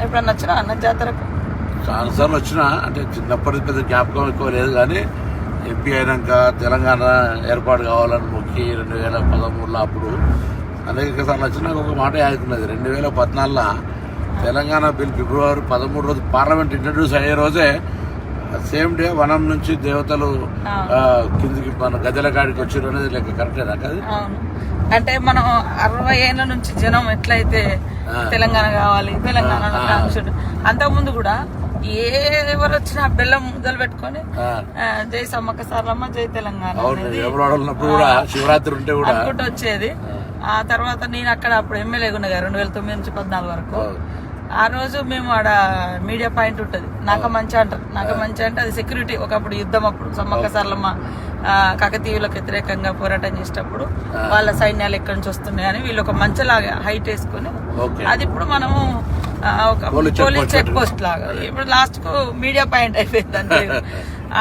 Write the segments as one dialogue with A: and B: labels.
A: ఎప్పుడన్నా వచ్చినా అన్న జాతరకు?
B: చాలాసార్లు వచ్చినా, అంటే చిన్నప్పటి పెద్ద జ్ఞాపకం ఎక్కువ లేదు కానీ ఎంపీ అయినాక తెలంగాణ ఏర్పాటు కావాలని మొక్కి 2013లో అప్పుడు అనేక సార్లు వచ్చినా ఒక మాట యాదుకున్నది. 2014లో తెలంగాణ బిల్ ఫిబ్రవరి 13 రోజు పార్లమెంట్ ఇంట్రడ్యూస్ అయ్యే రోజే సేమ్ డే వనం నుంచి దేవతలు కిందికి మన గద్దెల కాడికి వచ్చారు అనేది లెక్క కరెక్టేనా కదా?
A: అంటే మనం 60 ఏళ్ళ నుంచి జనం ఎట్లయితే తెలంగాణ కావాలి తెలంగాణ అంతకుముందు కూడా ఎవరు వచ్చినా బెల్లం ముద్దలు పెట్టుకొని జై సమ్మక్క సారలమ్మ జై తెలంగాణ
B: శివరాత్రి ఉంటే కూడా
A: అనుకుంటూ వచ్చేది. ఆ తర్వాత నేను అక్కడ అప్పుడు ఎమ్మెల్యేగా ఉండగా 2009 నుంచి 14 వరకు. ఆ రోజు మేము ఆడ మీడియా పాయింట్ ఉంటుంది, నాకమంచి అంటారు. నాకమంచి అంటే అది సెక్యూరిటీ. ఒకప్పుడు యుద్ధం అప్పుడు సమ్మక్క సారలమ్మ కాకతీయులకు వ్యతిరేకంగా పోరాటం చేసేటప్పుడు వాళ్ళ సైన్యాలు ఎక్కడి నుంచి వస్తున్నాయి అని వీళ్ళు ఒక మంచలాగా హైట్ వేసుకుని, అది ఇప్పుడు మనము ఒక పోలీస్ చెక్ పోస్ట్ లాగా ఇప్పుడు లాస్ట్ కు మీడియా పాయింట్ అయిపోయింది అంతే.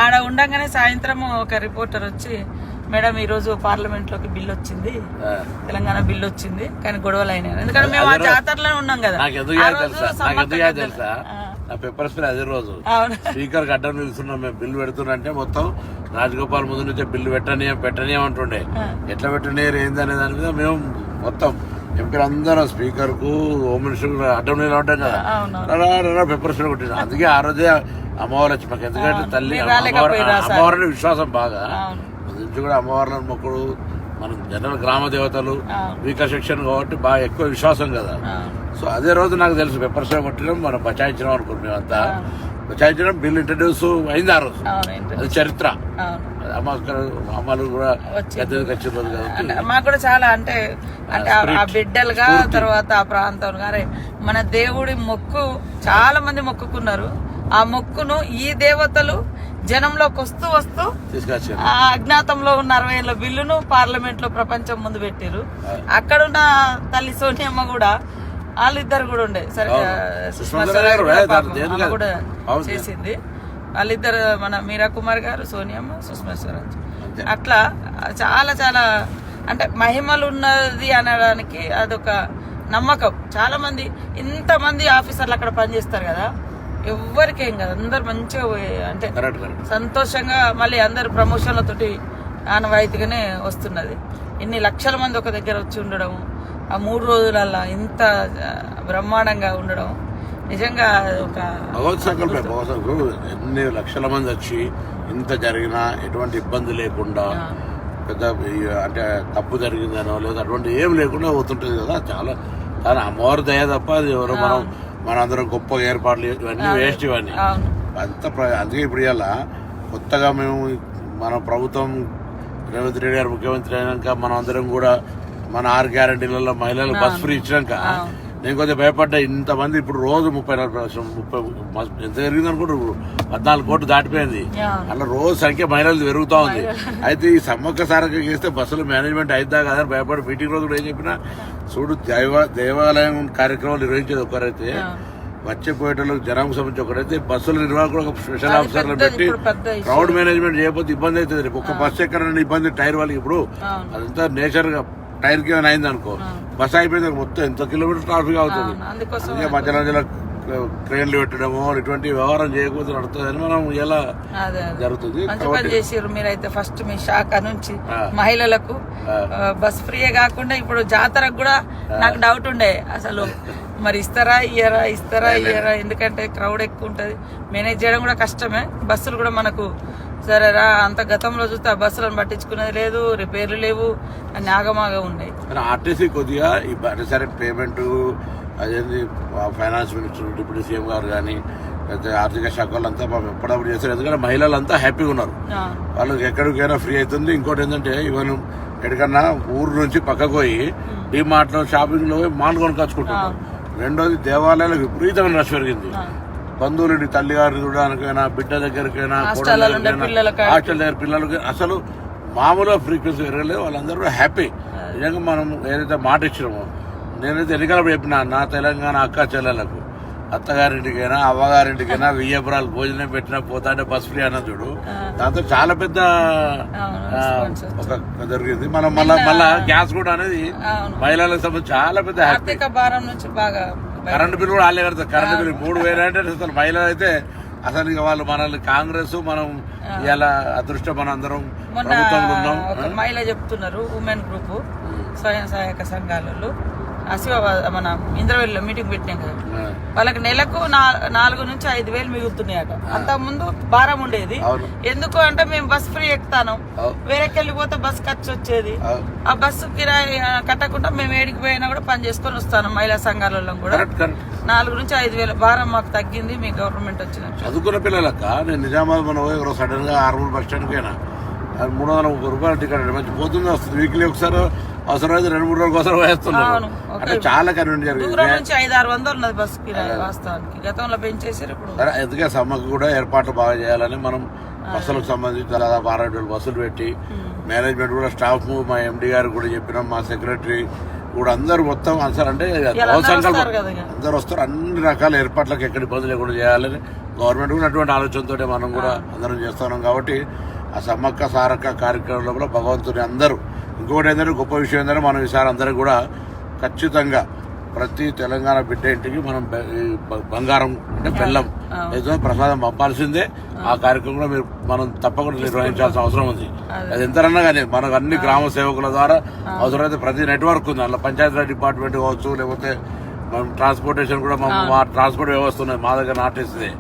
A: ఆడ ఉండగానే సాయంత్రం ఒక రిపోర్టర్ వచ్చి, మేడం ఈ రోజు పార్లమెంట్ లోకి బిల్ వచ్చింది, తెలంగాణ బిల్ వచ్చింది కానీ గొడవలు అయినాయి. ఎందుకంటే మేము ఆ జాతరలోనే ఉన్నాం కదా.
B: పేపర్ స్ప్రే అదే రోజు స్పీకర్ అడ్డం నిలుస్తున్నాం మేము, బిల్లు పెడుతున్నంటే మొత్తం రాజగోపాల్ ముందు నుంచే బిల్లు పెట్టనీయం అంటుండే. ఎట్లా పెట్టనీయరు ఏందనే దాని మీద మేము మొత్తం ఎంపీలు అందరూ స్పీకర్ కు హోమ్ మినిస్టర్ అడ్డం నీళ్ళు ఉంటాం కదా, పేపర్ స్ప్రే కొట్టింది. అందుకే ఆ రోజే అమ్మవారు వచ్చి మాకు, ఎందుకంటే తల్లి అమ్మవారిని విశ్వాసం బాగా నుంచి కూడా అమ్మవార్లను మొక్కుడు. మనం జనరల్ గ్రామ దేవతలు వీక సెక్షన్ కాబట్టి బాగా ఎక్కువ విశ్వాసం కదా. సో అదే రోజు నాకు తెలుసు పేపర్ స్ప్రే కొట్టడం మనం బచాయించడం అనుకున్నాం. మేమంతా బచాయించడం బిల్ ఇంట్రడ్యూస్ అయింది ఆ రోజు, అది చరిత్ర. అమ్మలు కూడా
A: మాకు కూడా చాలా అంటే ఆ బిడ్డలుగా తర్వాత ఆ ప్రాంతం గారే మన దేవుడి మొక్కు చాలా మంది మొక్కుకున్నారు. ఆ మొక్కును ఈ దేవతలు జనంలోకి వస్తూ వస్తూ అజ్ఞాతంలో ఉన్న 60 ఏళ్ల బిల్లును పార్లమెంట్ లో ప్రపంచం ముందు పెట్టారు. అక్కడున్న తల్లి సోనియమ్మ కూడా వాళ్ళిద్దరు కూడా ఉండే, సరే సుష్మా స్వరాజ్ కూడా చేసింది. వాళ్ళిద్దరు మన మీరా కుమార్ గారు, సోనియమ్మ, సుష్మా స్వరాజ్. అట్లా చాలా చాలా అంటే మహిమలు ఉన్నది అనడానికి అదొక నమ్మకం. చాలా మంది ఇంతమంది ఆఫీసర్లు అక్కడ పనిచేస్తారు కదా, ఎవ్వరికేం కదా, అందరు మంచిగా అంటే సంతోషంగా మళ్ళీ అందరు ప్రమోషన్లతోటి ఆనవాయితీగానే వస్తున్నది. ఇన్ని లక్షల మంది ఒక దగ్గర వచ్చి ఉండడం, ఆ 3 రోజులల్లా ఇంత బ్రహ్మాండంగా ఉండడం నిజంగా ఒక
B: ఎన్ని లక్షల మంది వచ్చి ఇంత జరిగినా ఎటువంటి ఇబ్బంది లేకుండా, పెద్ద అంటే తప్పు జరిగిందనో లేదా అటువంటి ఏం లేకుండా పోతుంటది కదా. చాలా చాలా అమ్మవారి దయ తప్ప అది ఎవరో మనందరం గొప్ప ఏర్పాట్లు ఇవన్నీ వేస్ట్ ఇవన్నీ అంతా. అందుకే ఇప్పుడు ఇలా కొత్తగా మేము మన ప్రభుత్వం రేవంత్ రెడ్డి గారు ముఖ్యమంత్రి అయినాక మనం అందరం కూడా మన 6 గ్యారంటీలలో మహిళలకు బస్ ఫ్రీ ఇచ్చినాక నేను కొంచెం భయపడ్డా. ఇంతమంది ఇప్పుడు రోజు 30 ఎంత జరిగింది అనుకుంటారు, 14 కోట్లు దాటిపోయింది. అలా రోజు సంఖ్య మహిళలు పెరుగుతా ఉంది. అయితే ఈ సమ్మక్క సారక్క చేస్తే బస్సులు మేనేజ్మెంట్ అయిద్దా కదా భయపడి మీటింగ్ రోజు కూడా ఏం చెప్పినా, చూడు దేవాలయం కార్యక్రమాలు నిర్వహించేది ఒకరైతే, వచ్చేపోయేటోళ్ళకి జనానికి సంబంధించి ఒకరైతే, బస్సుల నిర్వాహకులు ఒక స్పెషల్ ఆఫీసర్లు పెట్టి క్రౌడ్ మేనేజ్మెంట్ చేయకపోతే ఇబ్బంది అవుతుంది. ఒక బస్సు ఎక్కడైనా ఇబ్బంది టైర్ వాళ్ళకి, ఇప్పుడు అదంతా నేచర్ గా టైర్ కి ఏమైనా అయింది అనుకో, బస్సు అయిపోయింది మొత్తం ఎంత కిలోమీటర్ ట్రాఫిక్ అవుతుంది. అందుకే మధ్యలో మధ్యలో ట్రైన్లు పెట్టడము ఇటువంటి వ్యవహారం చేయకపోతే నడుతుందని మనం ఎలా జరుగుతుంది.
A: మీరైతే ఫస్ట్ మీ శాఖ నుంచి మహిళలకు బస్ ఫ్రీయే కాకుండా ఇప్పుడు జాతరకు కూడా నాకు డౌట్ ఉండే, అసలు మరి ఇస్తారా ఇయ్యరా ఎందుకంటే క్రౌడ్ ఎక్కువ ఉంటది, మేనేజ్ చేయడం కూడా కష్టమే. బస్సులు కూడా మనకు సరేరా అంత గతంలో చూస్తే ఆ బస్సులను పట్టించుకునేది లేదు, రిపేర్లు లేవు, అన్ని ఆగమాగా ఉన్నాయి.
B: ఆర్టీసీ కొద్దిగా సరే పేమెంట్ అదేంటి ఫైనాన్స్ మినిస్టర్, డిప్యూటీ సీఎం గారు కానీ లేకపోతే ఆర్థిక శాఖ వాళ్ళంతా ఎప్పుడప్పుడు చేస్తారు. ఎందుకంటే మహిళలంతా హ్యాపీగా ఉన్నారు, వాళ్ళకి ఎక్కడికైనా ఫ్రీ అవుతుంది. ఇంకోటి ఏంటంటే ఈవెన్ ఎక్కడికన్నా ఊరు నుంచి పక్కకు పోయి డిమార్ట్ లో షాపింగ్ లో మాల్ కొనుకొచ్చుకుంటున్నారు. రెండోది దేవాలయాలకు విపరీతమైన రష్ పెరిగింది. బంధువులు తల్లి గారిని చూడడానికైనా, బిడ్డ దగ్గరికైనా, హాస్టల్ దగ్గర పిల్లలకి అసలు మామూలుగా ఫ్రీక్వెన్సీ పెరగలేదు. వాళ్ళందరూ కూడా హ్యాపీ. నిజంగా మనం ఏదైతే మాట ఇచ్చినామో, నేనైతే ఎన్నికలప్పుడు చెప్పిన నా తెలంగాణ అక్క చెల్లెలకు, అత్తగారింటికైనా అవ్వగారింటికైనా 1000 ఎకరాలు భోజనం పెట్టినా పోతా అంటే బస్ ఫ్రీ అన్న చూడు, దాంతో చాలా పెద్ద ఒక జరిగింది. మనం మళ్ళా గ్యాస్ కూడా అనేది మహిళలకు సంబంధించి చాలా పెద్ద
A: ఆర్థిక భారం నుంచి బాగా
B: కరెంటు బిల్లు కూడా వాళ్ళే కడతారు. కరెంటు బిల్లు 3,000 అంటే అసలు మహిళలు అయితే అసలు ఇక వాళ్ళు మనల్ని కాంగ్రెస్ మనం ఇలా అదృష్టం మన అందరం ప్రభుత్వంలో ఉన్నాం.
A: ఒక మహిళ చెప్తున్నారు, ఉమెన్ గ్రూప్ స్వయం సహాయక సంఘాలలో మన ఇంద్రవెల్లిలో మీటింగ్ పెట్టినాం కదా, వాళ్ళకి నెలకు 4,000 నుంచి 5,000 మిగులుతున్నాయట. అంత ముందు భారం ఉండేది. ఎందుకు అంటే మేము బస్ ఫ్రీ ఎక్కుతాను, వేరేకి వెళ్ళిపోతే బస్ ఖర్చు వచ్చేది. ఆ బస్సు కిరాయి కట్టకుండా మేము ఏడికి పోయినా కూడా పని చేసుకొని వస్తాను. మహిళా సంఘాలలో కూడా 4,000 నుంచి 5,000 భారం మాకు తగ్గింది మీ గవర్నమెంట్ వచ్చిన.
B: చదువుకున్న పిల్లలక్క నేను నిజామాబాద్ మనం సడన్ గా ఆర్మూర్ బస్ స్టాండ్ కైనా 330 రూపాయల టికెట్ మంచి పోతుంది వస్తుంది. వీక్లీ ఒకసారి అవసరమైతే 2-3 రోజుల కోసం వేస్తున్నారు. అంటే చాలా కన్వీనియంట్ జరిగింది.
A: దూరం నుంచి 500-600 ఉన్నది బస్ కిరాయి వాస్తవానికి. గతంలో పెంచేసారు ఇప్పుడు.
B: ఎందుకే సమ్మకు కూడా ఏర్పాట్లు బాగా చేయాలని మనం బస్సులకు సంబంధించి దాదాపు 6-7 బస్సులు పెట్టి మేనేజ్మెంట్ కూడా స్టాఫ్ మా ఎండి గారు కూడా చెప్పినాం, మా సెక్రటరీ కూడా అందరు మొత్తం అసలు అంటే అందరు వస్తారు. అన్ని రకాల ఏర్పాట్లకు ఎక్కడ ఇబ్బంది లేకుండా చేయాలని గవర్నమెంట్ కూడా అటువంటి ఆలోచనతో మనం కూడా అందరం చేస్తున్నాం. కాబట్టి ఆ సమ్మక్క సారక్క కార్యక్రమంలో కూడా భగవంతుని అందరూ ఇంకొకటి ఏంటంటే గొప్ప విషయం ఏంటంటే మనం ఈసారి అందరూ కూడా ఖచ్చితంగా ప్రతి తెలంగాణ బిడ్డ ఇంటికి మనం బంగారం అంటే బెల్లం ఏదో ప్రసాదం పంపాల్సిందే. ఆ కార్యక్రమం కూడా మనం తప్పకుండా నిర్వహించాల్సిన అవసరం ఉంది. అది ఎంతరన్నా కానీ మనకు అన్ని గ్రామ సేవకుల ద్వారా అవసరమైతే ప్రతి నెట్వర్క్ ఉంది. అలా పంచాయతీరాజ్ డిపార్ట్మెంట్ కావచ్చు, లేకపోతే మనం ట్రాన్స్పోర్టేషన్ కూడా మా ట్రాన్స్పోర్ట్ వ్యవస్థ ఉన్నది మా దగ్గర నాటేస్తుంది.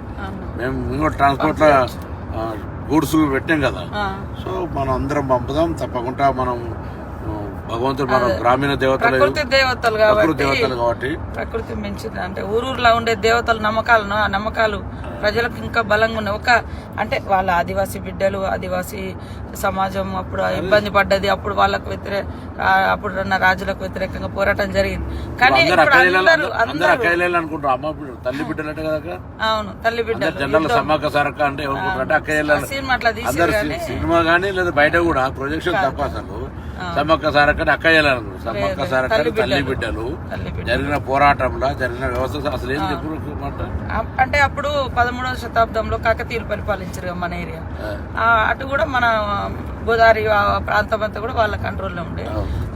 B: మేము ఇంకోటి ట్రాన్స్పోర్ట్ లో గూడ్స్ పెట్టాం కదా. సో మనం అందరం పంపుదాం తప్పకుండా. మనం భగవంతుడు మన గ్రామీణ దేవతలు కాబట్టి
A: ప్రకృతి మించింది అంటే ఊరూరులో ఉండే దేవతల నమ్మకాలు ప్రజలకు ఇంకా బలంగా ఉన్నాయి. అంటే వాళ్ళ ఆదివాసీ బిడ్డలు, ఆదివాసీ సమాజం అప్పుడు ఇబ్బంది పడ్డది. అప్పుడు వాళ్ళకు అప్పుడున్న రాజులకు వ్యతిరేకంగా పోరాటం జరిగింది. కానీ
B: తల్లి బిడ్డలు అంటే కదా.
A: అవును, తల్లి బిడ్డలు
B: జనరల్ సమ్మక్క సారక్క అంటే సినిమా గానీ లేదా బయట కూడా ప్రొజెక్షన్ తప్ప అసలు సమ్మక్క సారక్క అక్కయ్యాలనుకుంటు. సమ్మక్క సారక్క తల్లి బిడ్డలు జరిగిన పోరాటంలో జరిగిన వ్యవస్థ అసలు ఏం చెప్పుకుంట
A: అంటే అప్పుడు 13వ శతాబ్దంలో కాకతీయులు పరిపాలించారు మన ఏరియా. అటు కూడా మన గోదావరి ప్రాంతం అంతా కూడా వాళ్ళ కంట్రోల్లో ఉండే.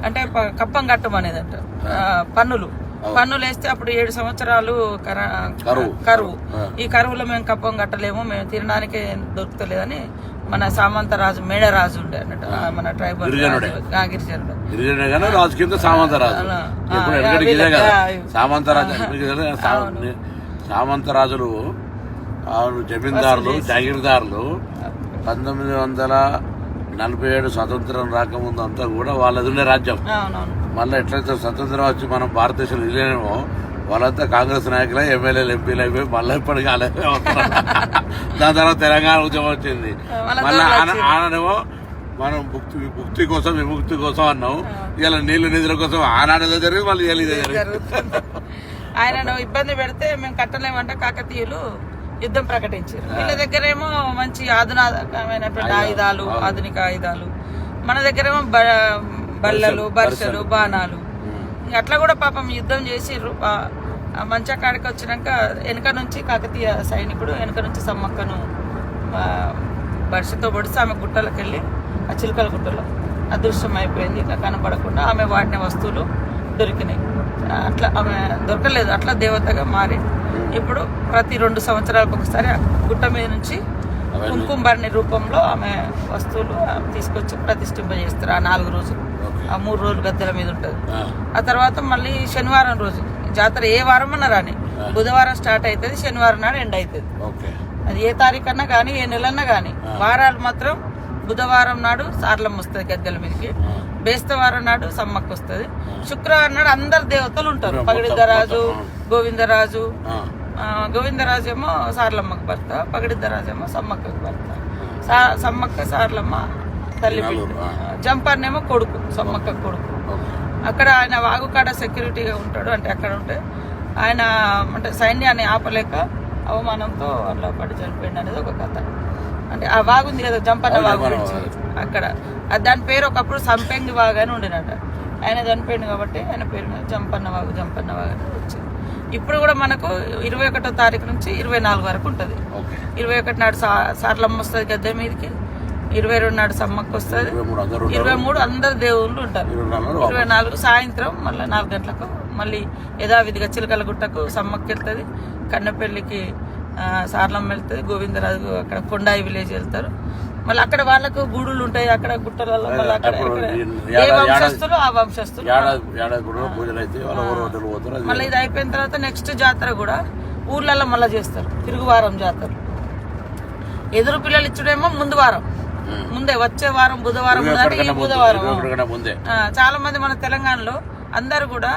A: అంటే కప్పం కట్టం అనేది అంట పన్నులు వేస్తే అప్పుడు 7 సంవత్సరాలు కరువు. ఈ కరువులో మేము కప్పం కట్టలేము, మేము తినడానికే దొరుకుతలేదని మన సామంతరాజు మేడరాజు ఉండే అన్నట్టు మన ట్రైబల్
B: గిరిజనుడు రాజు కింద సామంతరాజులు జమీందారులు జాగీర్దారులు 1947 స్వతంత్రం రాకముందు అంతా కూడా వాళ్ళది ఉండే రాజ్యం. మళ్ళీ ఎట్లయితే స్వతంత్రం వచ్చి మనం భారతదేశంలో వెళ్ళలేమో వాళ్ళంతా కాంగ్రెస్ నాయకులు ఎమ్మెల్యేలు ఎంపీలు అయిపోయి మళ్ళీ ఇప్పటికీ అలాగే వస్తున్నారు. దాని తర్వాత తెలంగాణ ఉద్యమం వచ్చింది. మళ్ళీ ఆనాడేమో మనం ముక్తి కోసం విముక్తి కోసం అన్నాం. ఇలా నీళ్లు నిధుల కోసం ఆనాడు జరిగింది, మళ్ళీ ఇదే జరిగింది.
A: ఆయన ఇబ్బంది పెడితే మేము కట్టలేమంటే కాకతీయులు యుద్ధం ప్రకటించారు. వీళ్ళ దగ్గరేమో మంచి ఆధునికమైనటువంటి ఆధునిక ఆయుధాలు, మన దగ్గరేమో బల్లలు, బర్షలు, బాణాలు. అట్లా కూడా పాపం యుద్ధం చేసిర్రు. మంచి కాడికి వచ్చినాక వెనక నుంచి కాకతీయ సైనికుడు వెనక నుంచి సమ్మక్కను బర్షతో పొడిచి ఆమె గుట్టలకు వెళ్ళి ఆ చిలుకల గుట్టలో అదృశ్యం అయిపోయింది. ఇక కనపడకుండా ఆమె వాడిన వస్తువులు దొరికినాయి. అట్లా ఆమె దొరకలేదు, అట్లా దేవతగా మారి ఇప్పుడు ప్రతి 2 సంవత్సరాలకు ఒకసారి గుట్ట మీద నుంచి కుంకుమబర్ణి రూపంలో ఆమె వస్తువులు తీసుకొచ్చి ప్రతిష్ఠింపజేస్తారు. ఆ 4 రోజులు, ఆ 3 రోజులు గద్దెల మీద ఉంటుంది. ఆ తర్వాత మళ్ళీ శనివారం రోజు జాతర ఏ వారం అన్నా రాని, బుధవారం స్టార్ట్ అవుతుంది, శనివారం నాడు ఎండ్ అవుతుంది. అది ఏ తారీఖు అన్నా కానీ ఏ నెలన్నా కానీ. వారాలు మాత్రం బుధవారం నాడు సార్లమ్మ వస్తుంది గద్దెల మీదకి, బేస్తవారం నాడు సమ్మక్క వస్తుంది, శుక్రవారం నాడు అందరు దేవతలు ఉంటారు. పగడిద్దరాజు, గోవిందరాజు. గోవిందరాజు ఏమో సార్లమ్మకు భర్త, పగడిద్దరాజు ఏమో సమ్మక్కకు భర్త. సమ్మక్క సార్లమ్మ తల్లి బిడ్డ, జంపర్నేమో కొడుకు, సమ్మక్క కొడుకు. అక్కడ ఆయన వాగుకాడ సెక్యూరిటీగా ఉంటాడు. అంటే అక్కడ ఉంటే ఆయన అంటే సైన్యాన్ని ఆపలేక అవమానంతో అట్లా పడి చనిపోయింది అనేది ఒక కథ. అంటే ఆ వాగుంది కదా జంపన్న వాగు గురించి, అక్కడ దాని పేరు ఒకప్పుడు సంపెంగి వాగు అని ఉండినట. ఆయన చనిపోయింది కాబట్టి ఆయన పేరు మీద జంపన్న వాగు అని వచ్చింది. ఇప్పుడు కూడా మనకు 21వ తారీఖు నుంచి 24 వరకు ఉంటుంది. 21 నాడు సార్లమ్మ వస్తుంది గద్దె మీదకి, 22 నాడు సమ్మక్క వస్తుంది, 23 అందరు దేవుళ్ళు ఉంటారు, 24 సాయంత్రం మళ్ళీ 4 గంటలకు మళ్ళీ యథావిధిగా చిలకల గుట్టకు సమ్మక్కి వెళ్తుంది, కన్నెపల్లికి సార్లమ్మ వెళ్తుంది, గోవిందరాజు అక్కడ కొండాయి విలేజ్ వెళ్తారు. మళ్ళీ అక్కడ వాళ్ళకు గుడులు ఉంటాయి, అక్కడ గుట్టలలో మళ్ళీ అక్కడ ఏ వంశస్థులు ఆ వంశస్థులు. మళ్ళీ ఇది అయిపోయిన తర్వాత నెక్స్ట్ జాతర కూడా ఊర్లలో మళ్ళీ చేస్తారు, తిరుగువారం జాతర. ఎదురు పిల్లలు ఇచ్చుడేమో ముందు వారం, ముందే వచ్చే వారం బుధవారం, బుధవారం. చాలా మంది మన తెలంగాణలో అందరు కూడా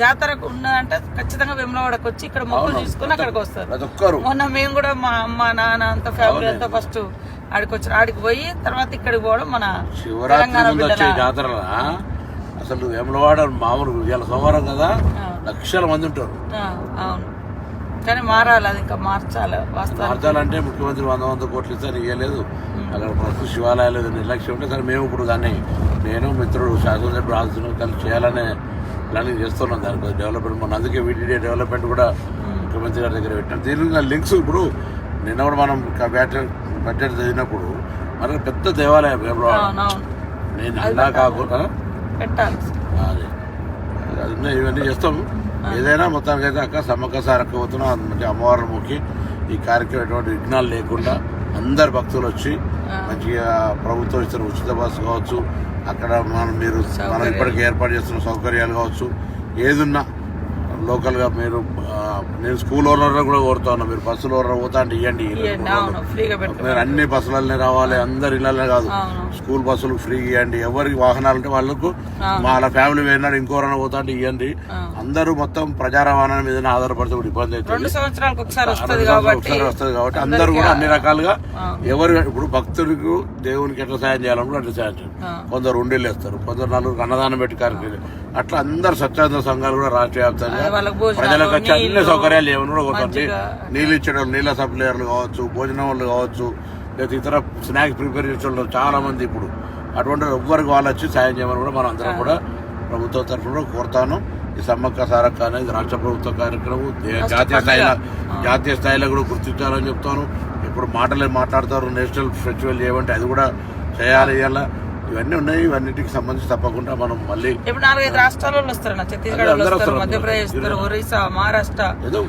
A: జాతరకు ఉన్నదంటే ఖచ్చితంగా వేములవాడకు వచ్చి ఇక్కడ మొక్కులు తీసుకుని అక్కడికి వస్తారు. మొన్న మేము కూడా మా అమ్మ నాన్న అంతా ఫ్యామిలీ అంతా ఫస్ట్ ఆడికి వచ్చారు, ఆడికి పోయి తర్వాత ఇక్కడికి పోవడం మన
B: శివరాత్రి జాతర. అసలు వేములవాడ మామూలు ఇవాళ సోమవారం కదా, లక్షల మంది ఉంటారు.
A: అవును, కానీ మారాలి, అది ఇంకా మార్చాలంటే
B: ముఖ్యమంత్రి 100 కోట్లు ఇస్తాను ఇవ్వలేదు. అక్కడ ప్రస్తుత శివాలయాలు నిర్లక్ష్యం ఉంటే సరే మేము ఇప్పుడు దాన్ని నేను మిత్రుడు శాసనసభ్యుడు రాజును కలిసి చేయాలనే ప్లానింగ్ చేస్తున్నాం. దానికి డెవలప్మెంట్ మన అందుకే వీటీడీ డెవలప్మెంట్ కూడా ముఖ్యమంత్రి గారి దగ్గర పెట్టాం. దీనిలో లింక్స్ ఇప్పుడు నిన్న కూడా మనం బడ్జెట్ చదివినప్పుడు మనకు పెద్ద దేవాలయం వేములవాడ, నేను ఇలా కాకుండా అదే ఇవన్నీ చేస్తాం. ఏదైనా మొత్తానికైతే అక్క సమ్మక్క సారక్క పోతున్నాం, మంచి అమ్మవారిని మొక్కి ఈ కార్యక్రమం ఎటువంటి విఘ్నాలు లేకుండా అందరు భక్తులు వచ్చి మంచిగా ప్రభుత్వం ఇస్తున్న ఉచిత బస్సు కావచ్చు, అక్కడ మనం ఇప్పటికీ ఏర్పాటు చేస్తున్న సౌకర్యాలు కావచ్చు, ఏదున్నా లోకల్గా మీరు నేను స్కూల్ ఓనర్ కూడా కోరుతా ఉన్నా, మీరు బస్సులో ఓనర్ పోతా అంటే ఇవ్వండి. మీరు అన్ని బస్సులనే రావాలి, అందరు ఇళ్ళనే కాదు, స్కూల్ బస్సులు ఫ్రీ ఇవ్వండి. ఎవరికి వాహనాలు ఉంటే వాళ్ళకు వాళ్ళ ఫ్యామిలీ పోయినాడు ఇంకోరైనా పోతా అంటే ఇవ్వండి. అందరూ మొత్తం ప్రజా రవాణా మీద ఆధారపడితే కూడా ఇబ్బంది అవుతుంది. 2 సంవత్సరాలకు ఒకసారి వస్తుంది కాబట్టి అందరూ కూడా అన్ని రకాలుగా ఎవరు ఇప్పుడు భక్తులకు దేవునికి ఎట్లా సాయం చేయాలనుకుంటే అట్లా సాయం చేయాలి. కొందరు ఉండేళ్ళు వేస్తారు, కొందరు 4 అన్నదానం పెట్టి కార్యక్రమం, అట్లా అందరు స్వచ్ఛంద సంఘాలు కూడా రాష్ట్ర వ్యాప్తంగా ప్రజలకు వచ్చి అన్ని సౌకర్యాలు ఏమైనా కూడా కొట్టండి. నీళ్ళు ఇచ్చడం, నీళ్ళ సప్లయర్లు కావచ్చు, భోజనం వాళ్ళు కావచ్చు, లేదా ఇతర స్నాక్స్ ప్రిపేర్ చేసే వాళ్ళు చాలా మంది ఇప్పుడు అటువంటి ఎవ్వరికి వాళ్ళు వచ్చి సాయం చేయమని కూడా మనం అందరం కూడా ప్రభుత్వం తరఫున కోరుతాను. ఈ సమ్మక్క సారక్క అనేది రాష్ట్ర ప్రభుత్వ కార్యక్రమం, జాతీయ స్థాయిలో కూడా గుర్తించాలని చెప్తాను. ఇప్పుడు మాటలే మాట్లాడతారు, నేషనల్ ఫెస్టివల్ చేయమంటే అది కూడా చేయాలి. ఇలా ఇవన్నీ ఉన్నాయి, ఇవన్నిటికి సంబంధించి తప్పకుండా మనం మళ్ళీ
A: 4-5 రాష్ట్రాలలో వస్తారు, ఛత్తీస్గఢ్, మధ్యప్రదేశ్, ఒరిస్సా, మహారాష్ట్ర,
B: ఏదో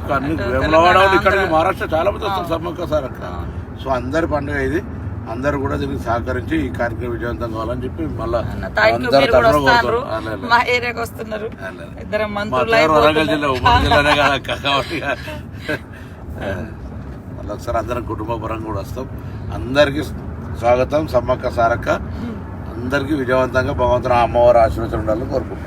B: వేములవాడ ఇక్కడికి మహారాష్ట్ర చాలా మంది వస్తారు సమ్మక్క సారక్క. సో అందరి పండుగ ఇది, అందరు కూడా దీనికి సహకరించి ఈ కార్యక్రమం విజయవంతం కావాలని చెప్పి మళ్ళీ
A: మా ఏరియాకి వస్తున్నారు.
B: వరంగల్ జిల్లా ఉమ్మడి జిల్లానే కదా కాబట్టి మళ్ళీ ఒకసారి అందరం కుటుంబ పరంగా కూడా వస్తాం. అందరికీ స్వాగతం. సమ్మక్క సారక్క అందరికీ విజయవంతంగా భగవంతుని అమ్మవారి ఆశీర్వచనం ఉండాలని కోరుకుంటున్నాం.